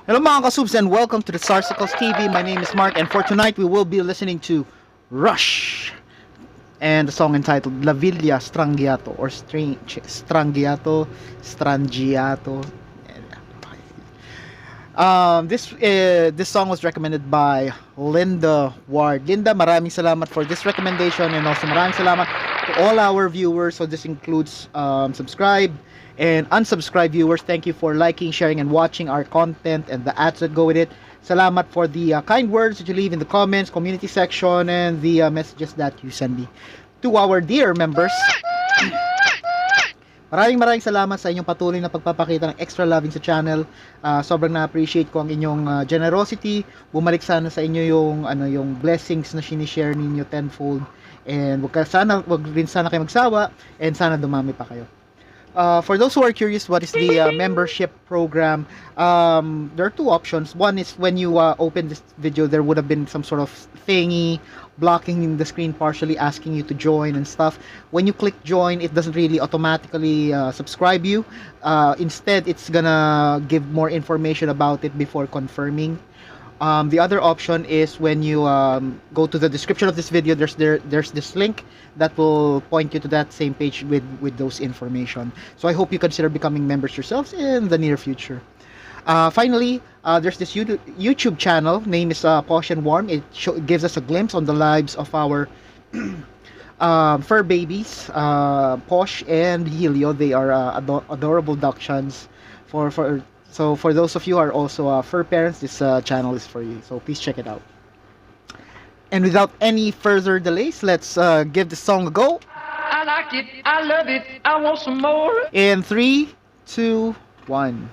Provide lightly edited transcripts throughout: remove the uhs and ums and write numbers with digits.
Hello mga kasubs and welcome to the Sarsicles TV. My name is Mark and for tonight we will be listening to Rush and the song entitled La Villa Strangiato or Strangiato. This song was recommended by Linda Ward. Linda, maraming salamat for this recommendation and also maraming salamat to all our viewers. So this includes subscribe and unsubscribe viewers. Thank you for liking, sharing, and watching our content and the ads that go with it. Salamat for the kind words that you leave in the comments, community section, and the messages that you send me. To our dear members, maraming salamat sa inyong patuloy na pagpapakita ng extra loving sa channel. Sobrang na-appreciate ko ang inyong generosity. Bumalik sana sa inyo yung blessings na sinishare ninyo tenfold. And wag rin sana kayo magsawa and sana dumami pa kayo. For those who are curious what is the membership program, there are two options. One is when you open this video, there would have been some sort of thingy blocking the screen partially, asking you to join and stuff. When you click join, it doesn't really automatically subscribe you. Instead, it's gonna give more information about it before confirming. The other option is when you go to the description of this video, there's this link that will point you to that same page with those information. So I hope you consider becoming members yourselves in the near future. Finally, there's this YouTube channel, name is Posh and Warm. It gives us a glimpse on the lives of our fur babies, Posh and Helio. They are adorable dachshunds. So for those of you who are also fur parents, this channel is for you. So please check it out. And without any further delays, let's give the song a go. I like it, I love it, I want some more. In 3, 2, 1.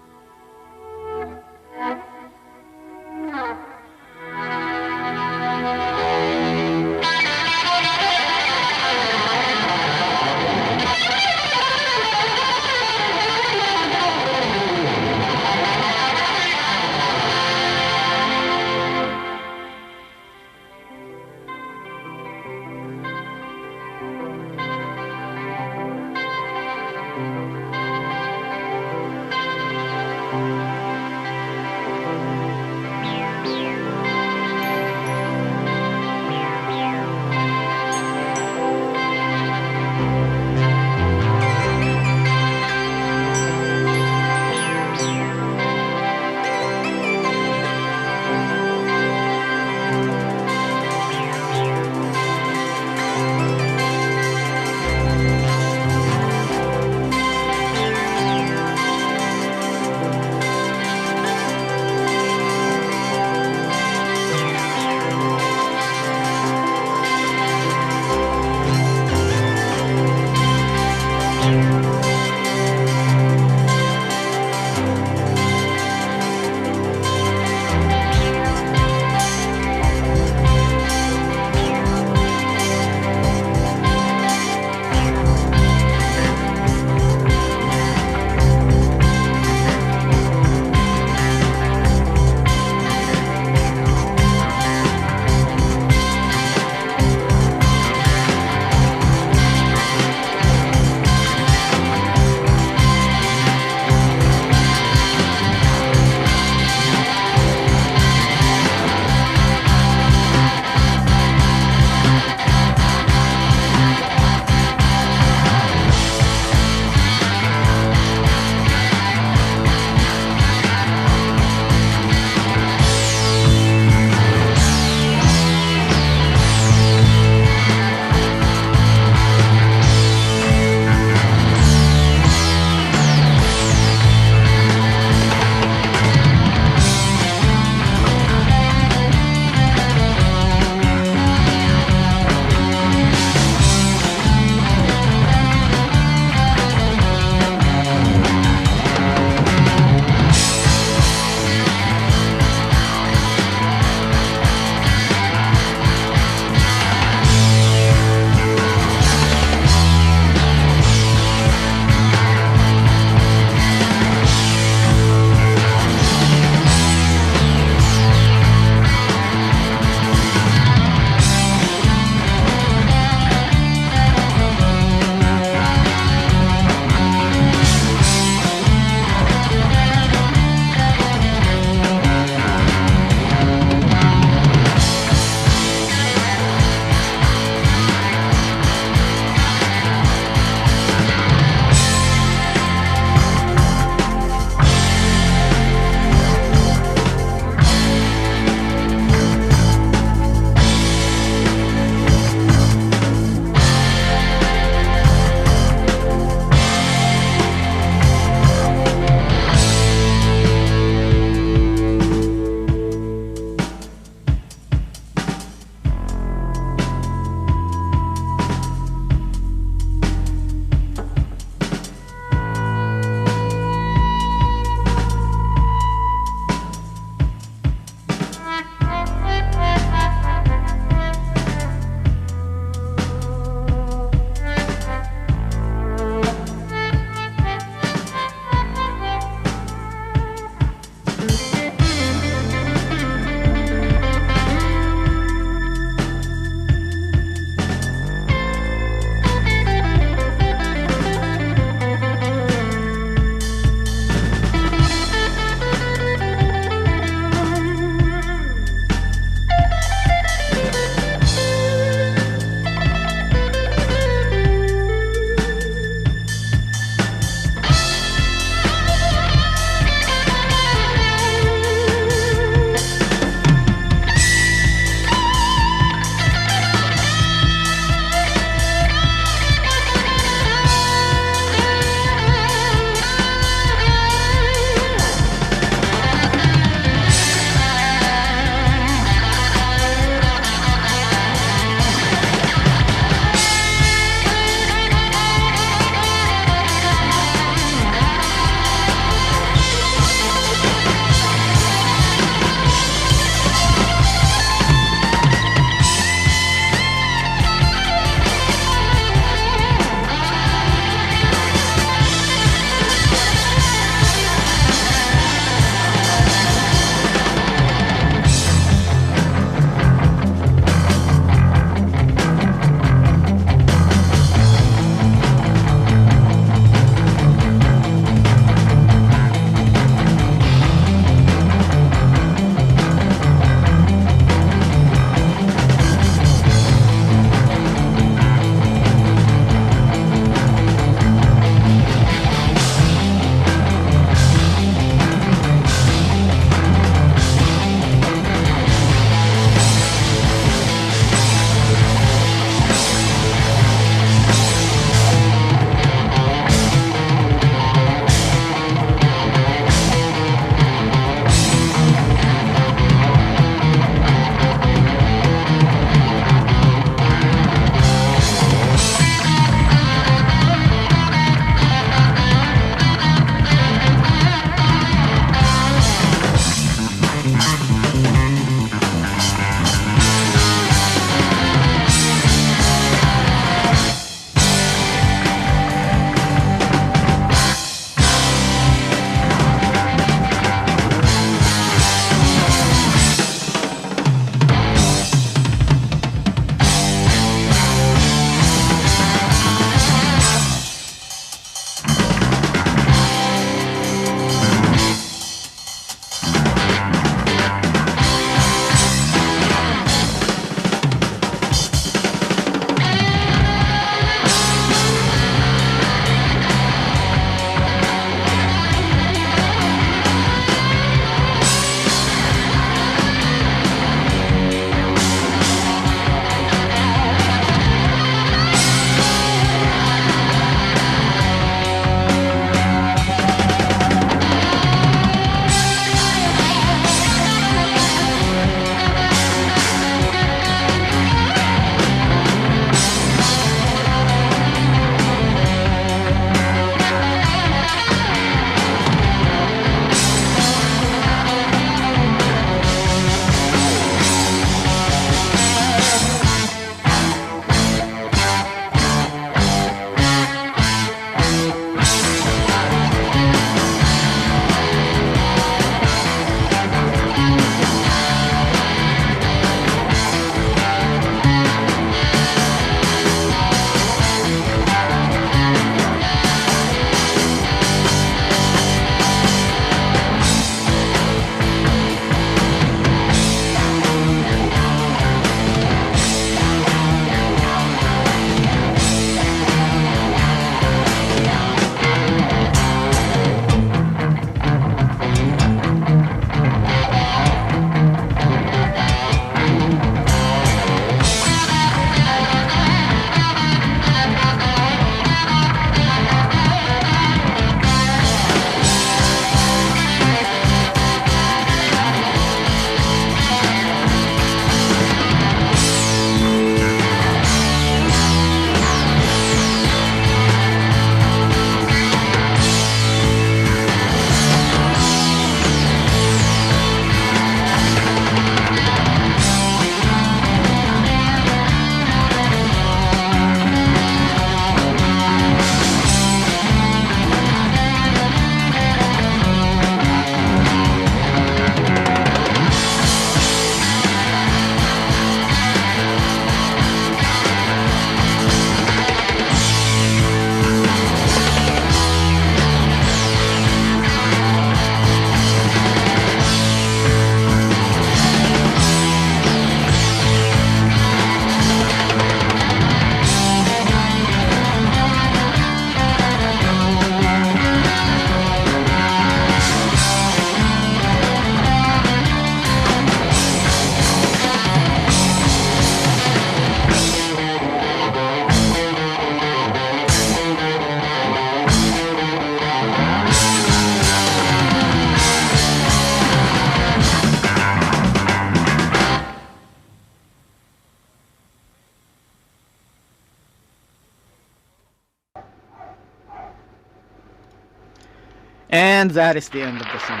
And that is the end of the song.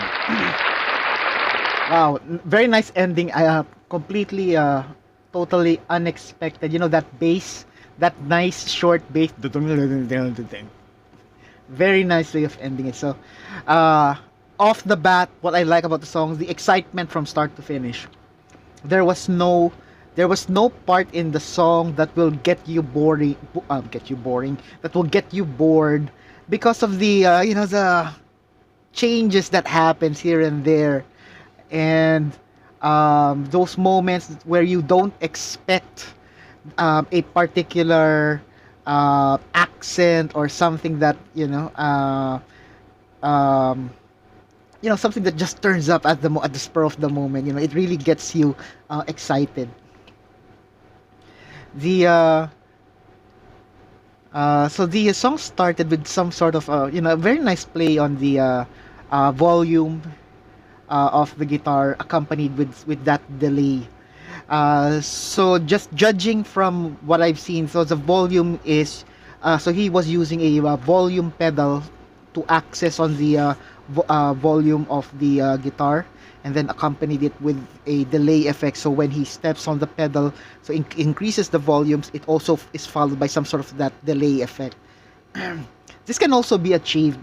Wow, very nice ending. Completely, totally unexpected. You know that bass, that nice short bass. Very nice way of ending it. So, uh, off the bat, what I like about the song, the excitement from start to finish. There was no, there was no part in the song that will get you boring. Get you boring. That will get you bored because of the, the changes that happens here and there, and those moments where you don't expect a particular accent or something that um, something that just turns up at at the spur of the moment. It really gets you excited. The So the song started with some sort of a very nice play on the volume of the guitar, accompanied with that delay. So just judging from what I've seen, so the volume is, so he was using a volume pedal to access on the volume of the guitar, and then accompanied it with a delay effect. So when he steps on the pedal, so increases the volumes, it also is followed by some sort of that delay effect. This can also be achieved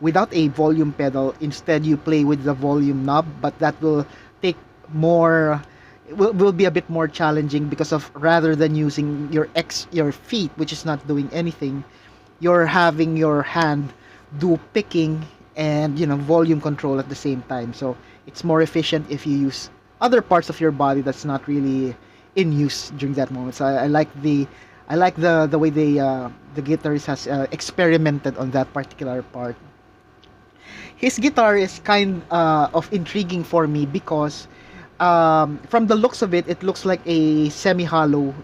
without a volume pedal. Instead, you play with the volume knob, but that will take more. Will be a bit more challenging because of, rather than using your feet, which is not doing anything, you're having your hand do picking and volume control at the same time. So it's more efficient if you use other parts of your body that's not really in use during that moment. So I like the way the guitarist has experimented on that particular part. His guitar is kind of intriguing for me because from the looks of it, it looks like a semi-hollow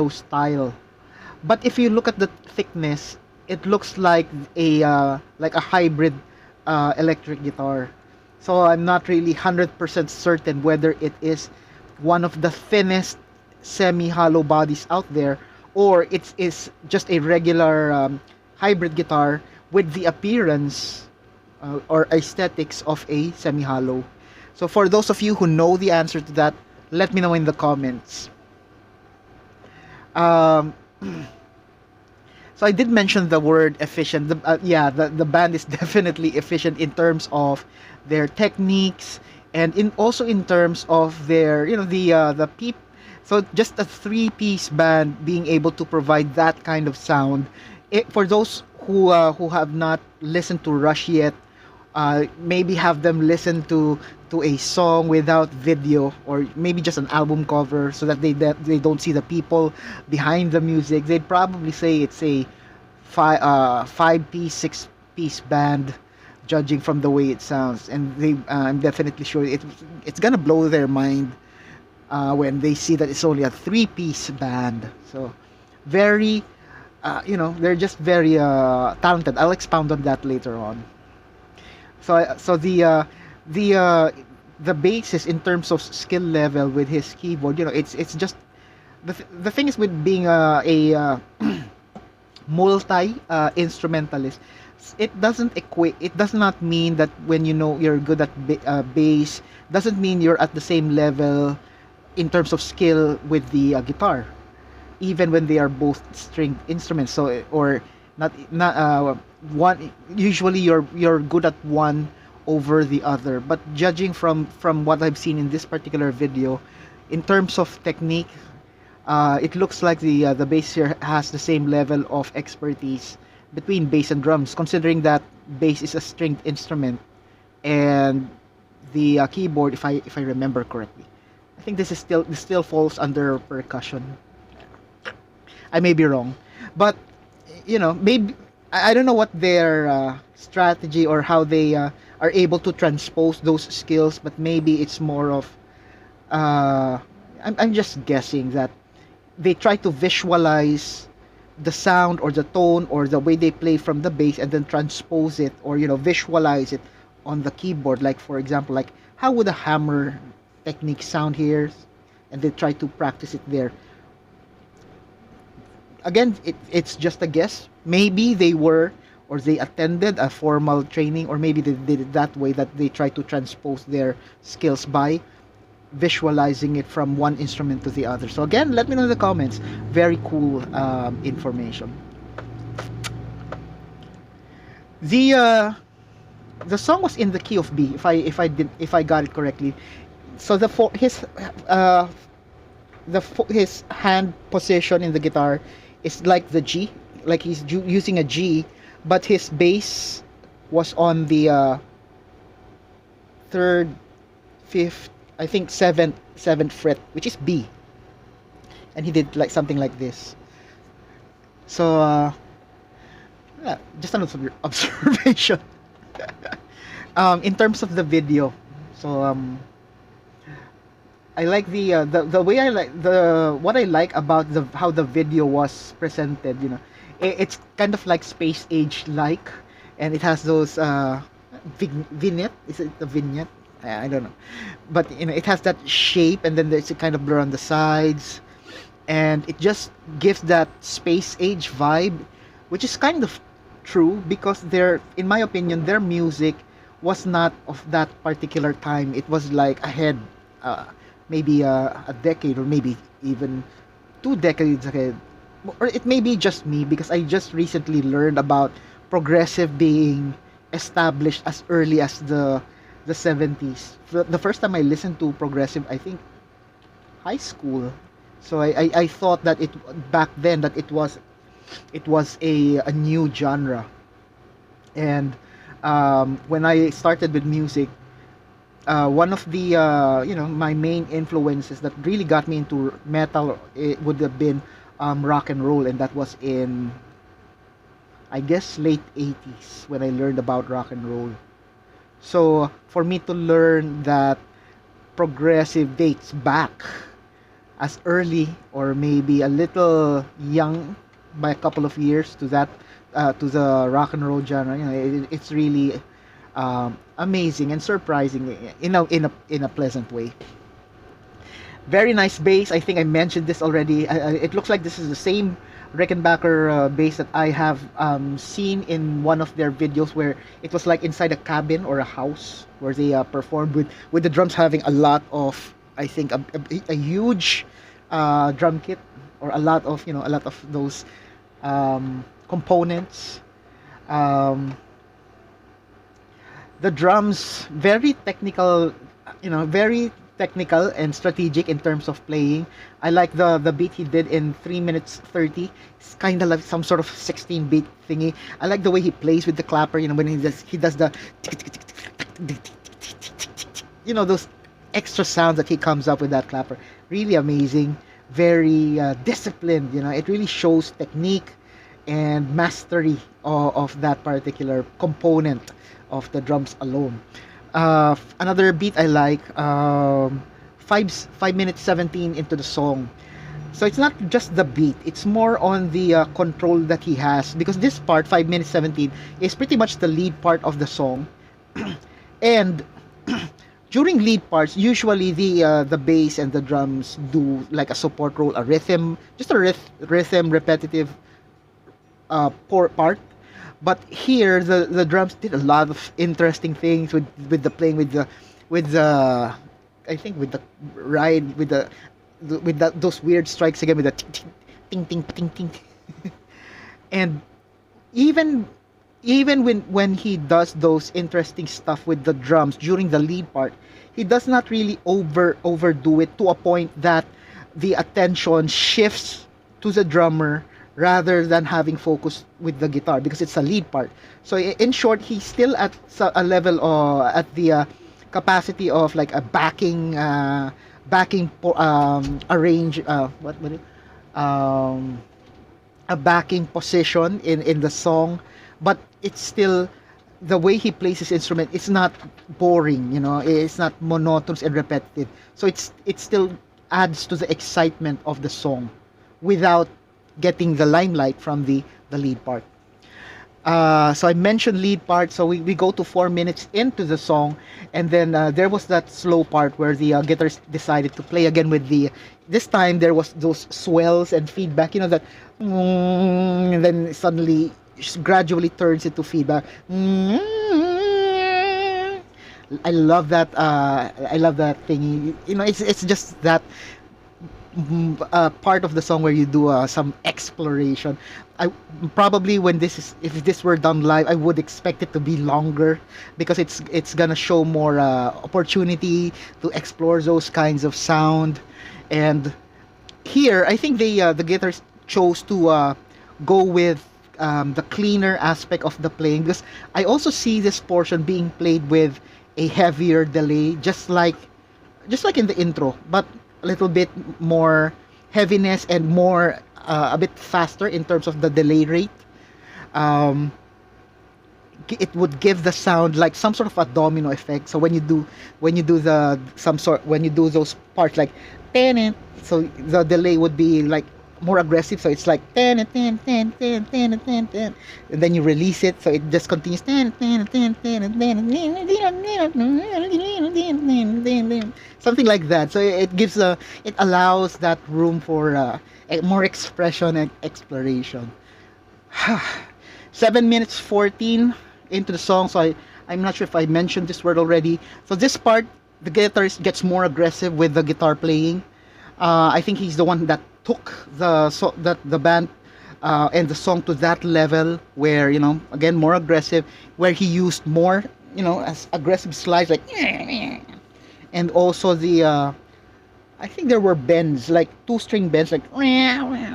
style. But if you look at the thickness, it looks like a hybrid electric guitar. So I'm not really 100% certain whether it is one of the thinnest semi-hollow bodies out there, or it is just a regular hybrid guitar with the appearance or aesthetics of a semi-hollow. So for those of you who know the answer to that, let me know in the comments. Um, so I did mention the word efficient. The band is definitely efficient in terms of their techniques, and also in terms of their the peep. So just a three-piece band being able to provide that kind of sound. For those who have not listened to Rush yet, maybe have them listen to a song without video, or maybe just an album cover, so that they don't see the people behind the music. They'd probably say it's a five-piece, six-piece band, judging from the way it sounds. And I'm definitely sure it's gonna blow their mind when they see that it's only a three-piece band. So very, they're just very talented. I'll expound on that later on. So the basis in terms of skill level with his keyboard, it's just the thing is, with being a multi instrumentalist, it doesn't equate. It does not mean that when you're good at bass, doesn't mean you're at the same level in terms of skill with the guitar, even when they are both stringed instruments. So, or not one, usually you're good at one over the other. But judging from what I've seen in this particular video, in terms of technique, it looks like the bass here has the same level of expertise between bass and drums, considering that bass is a stringed instrument, and the keyboard, if I remember correctly, I think this still falls under percussion. I may be wrong, but maybe I don't know what their strategy, or how they are able to transpose those skills, but maybe it's more of I'm just guessing that they try to visualize the sound or the tone or the way they play from the bass, and then transpose it, or visualize it on the keyboard. Like, for example, like, how would a hammer technique sound here, and they try to practice it there. again, it's just a guess. Maybe they were, or they attended a formal training, or maybe they did it that way, that they try to transpose their skills by visualizing it from one instrument to the other. So again, let me know in the comments. Very cool information. The song was in the key of B, if I got it correctly. So uh, his hand position in the guitar is like the G, like he's using a G, but his bass was on the third, fifth, I think seventh fret, which is B, and he did like something like this. So yeah, just an observation. In terms of the video, so I like the way I like the what I like about the how the video was presented. You know, it's kind of like space age like, and it has those vignette. Is it the vignette? I don't know, but you know, it has that shape, and then there's a kind of blur on the sides, and it just gives that space age vibe, which is kind of true, because in my opinion, their music was not of that particular time. It was like ahead, maybe a decade, or maybe even 2 decades ahead. Or it may be just me, because I just recently learned about progressive being established as early as the 70s. The first time I listened to progressive, I think high school. So I thought that it back then that it was a new genre. And when I started with music, one of the my main influences that really got me into metal, it would have been rock and roll, and that was in, I guess, late 80s when I learned about rock and roll. So for me to learn that progressive dates back as early, or maybe a little young by a couple of years, to that to the rock and roll genre, you know, it's really amazing and surprising in a pleasant way. Very nice bass. I think I mentioned this already. It looks like this is the same Rickenbacker bass that I have seen in one of their videos, where it was like inside a cabin or a house, where they performed with the drums having a lot of, I think, a huge drum kit, or a lot of those components. The drums, very technical, very technical and strategic in terms of playing. I like the beat he did in 3 minutes 30. It's kind of like some sort of 16 beat thingy. I like the way he plays with the clapper, when he does the those extra sounds that he comes up with that clapper. Really amazing, very disciplined. It really shows technique and mastery of that particular component of the drums alone. Another beat I like, 5 minutes 17 into the song. So it's not just the beat, it's more on the control that he has, because this part, 5 minutes 17, is pretty much the lead part of the song. And during lead parts, usually the bass and the drums do like a support role, a rhythm, just a rhythm repetitive part. But here the drums did a lot of interesting things with the playing with the I think with the ride with those weird strikes again, with the ting ting ting ting ting. And even when he does those interesting stuff with the drums during the lead part, he does not really overdo it to a point that the attention shifts to the drummer rather than having focus with the guitar, because it's a lead part. So in short, he's still at a level, at the capacity of like a backing arrange a backing position in the song, but it's still the way he plays his instrument. It's not boring, it's not monotonous and repetitive. So it still adds to the excitement of the song without getting the limelight from the lead part. So I mentioned lead part, so we go to 4 minutes into the song, and then there was that slow part where the guitarist decided to play again with the, this time there was those swells and feedback, you know, that and then suddenly gradually turns into feedback. I love that. I love that thing. You know, it's just that part of the song where you do some exploration. I probably, when this is, if this were done live, I would expect it to be longer, because it's gonna show more opportunity to explore those kinds of sound. And here, I think the guitars chose to go with the cleaner aspect of the playing, because I also see this portion being played with a heavier delay, just like in the intro, but a little bit more heaviness and more a bit faster in terms of the delay rate. Um, it would give the sound like some sort of a domino effect. So when you do the some sort when you do those parts like ten, so the delay would be like more aggressive. So it's like ten, and then you release it, so it just continues something like that. So it gives it allows that room for more expression and exploration. 7 minutes 14 into the song, so I'm not sure if I mentioned this word already. So this part, the guitarist gets more aggressive with the guitar playing. I think he's the one that took the band and the song to that level where, you know, again, more aggressive, where he used more, you know, as aggressive slides like, and also the I think there were bends, like 2-string bends, like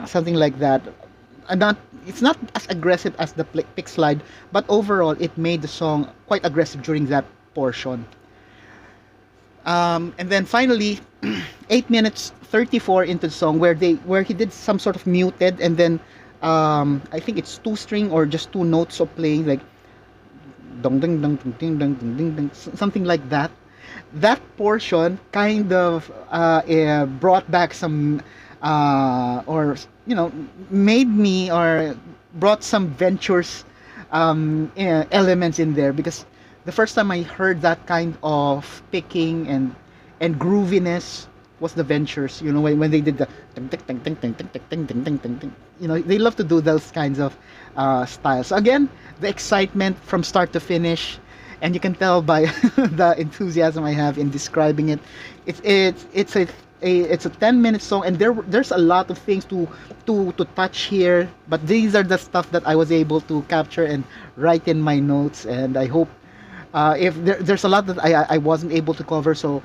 something like that. It's not as aggressive as the pick slide, but overall it made the song quite aggressive during that portion. And then finally, 8 minutes 34 into the song, where he did some sort of muted, and then I think it's 2-string or just 2 notes of playing, like dong ding dong ding dong ding ding ding, something like that. That portion kind of brought back some or, you know, made me, or brought some ventures elements in there, because the first time I heard that kind of picking and grooviness was the Ventures. You know, when they did the ting ting ting ting ting ting ting ting ting ting ting. You know, they love to do those kinds of styles. So again, the excitement from start to finish, and you can tell by the enthusiasm I have in describing it. It's a 10-minute song, and there's a lot of things to touch here, but these are the stuff that I was able to capture and write in my notes. And I hope if there's a lot that I wasn't able to cover, so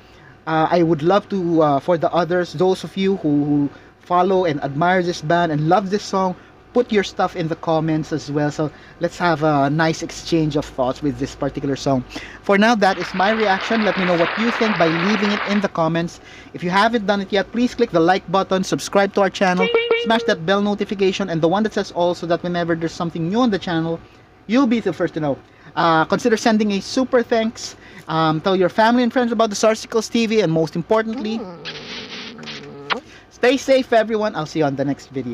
I would love to, for the others, those of you who follow and admire this band and love this song, put your stuff in the comments as well. So let's have a nice exchange of thoughts with this particular song. For now, that is my reaction. Let me know what you think by leaving it in the comments. If you haven't done it yet, please click the like button, subscribe to our channel, smash that bell notification, and the one that says all, so that whenever there's something new on the channel, you'll be the first to know. Consider sending a super thanks. Tell your family and friends about the Sarsicles TV, and most importantly, stay safe, everyone. I'll see you on the next video.